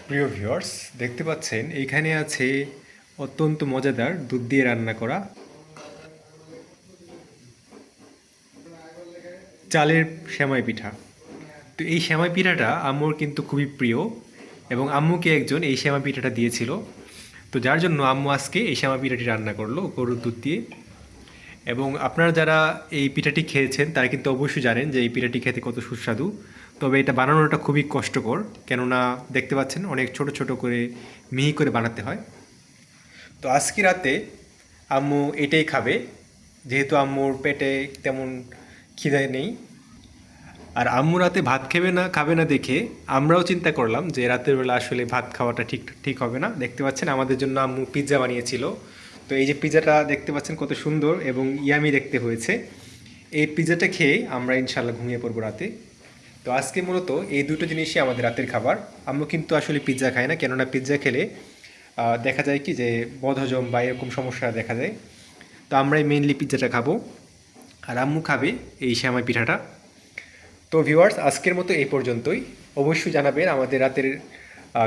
প্রিয় ভিউয়ার্স, দেখতে পাচ্ছেন এইখানে আছে অত্যন্ত মজাদার দুধ দিয়ে রান্না করা চালের সেমাই পিঠা। তো এই সেমাই পিঠাটা আম্মুর কিন্তু খুবই প্রিয় এবং আম্মুকে একজন এই সেমাই পিঠাটা দিয়েছিল। তো যার জন্য আম্মু আজকে এই সেমাই পিঠাটি রান্না করলো গরুর দুধ দিয়ে। এবং আপনারা যারা এই পিঠাটি খেয়েছেন তারা কিন্তু অবশ্যই জানেন যে এই পিঠাটি খেতে কত সুস্বাদু। তবে এটা বানানোটা খুবই কষ্টকর, কেননা দেখতে পাচ্ছেন অনেক ছোট ছোট করে মিহি করে বানাতে হয়। তো আজকে রাতে আম্মু এটাই খাবে, যেহেতু আম্মুর পেটে তেমন খিদে নেই। আর আম্মু রাতে ভাত খাবে না দেখে আমরাও চিন্তা করলাম যে রাতের বেলা আসলে ভাত খাওয়াটা ঠিক ঠিক হবে না। দেখতে পাচ্ছেন আমাদের জন্য আম্মু পিৎজা বানিয়েছিল। তো এই যে পিৎজাটা দেখতে পাচ্ছেন কত সুন্দর এবং ইয়ামি দেখতে হয়েছে। এই পিৎজাটা খেয়ে আমরা ইনশাল্লাহ ঘুমিয়ে পড়বো রাতে। তো আজকে মূলত এই দুটো জিনিসই আমাদের রাতের খাবার। আম্মু কিন্তু আসলে পিৎজা খায় না, কেননা পিৎজা খেলে দেখা যায় কি যে বদহজম বা এরকম সমস্যা দেখা যায়। তো আমরাই মেইনলি পিৎজাটা খাবো, আর আম্মু খাবে এই সেমাই পিঠাটা। তো ভিউয়ার্স, আজকের মতো এই পর্যন্তই। অবশ্যই জানাবেন আমাদের রাতের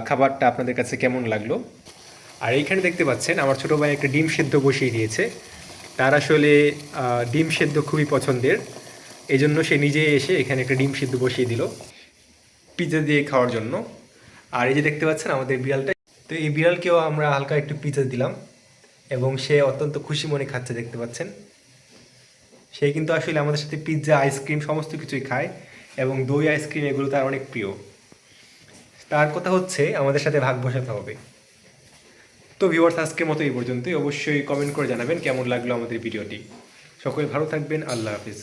খাবারটা আপনাদের কাছে কেমন লাগলো। আর এইখানে দেখতে পাচ্ছেন আমার ছোটো ভাই একটা ডিম সেদ্ধ বসিয়ে দিয়েছে। তার আসলে ডিম সেদ্ধ খুবই পছন্দের, এই জন্য সে নিজে এসে এখানে একটা ডিম সেদ্ধ বসিয়ে দিল পিৎজা দিয়ে খাওয়ার জন্য। আর এই যে দেখতে পাচ্ছেন আমাদের বিড়ালটা, তো এই বিড়ালকেও আমরা হালকা একটু পিৎজা দিলাম এবং সে অত্যন্ত খুশি মনে খাচ্ছে। দেখতে পাচ্ছেন সে কিন্তু আসলে আমাদের সাথে পিৎজা, আইসক্রিম সমস্ত কিছুই খায় এবং দই আইসক্রিম এগুলো তার অনেক প্রিয়। তার কথা হচ্ছে আমাদের সাথে ভাগ বসাতে হবে। তো ভিউয়ার্স, আজকের মতো এই পর্যন্তই। অবশ্যই কমেন্ট করে জানাবেন কেমন লাগলো আমাদের ভিডিওটি। সকলে ভালো থাকবেন। আল্লাহ হাফিজ।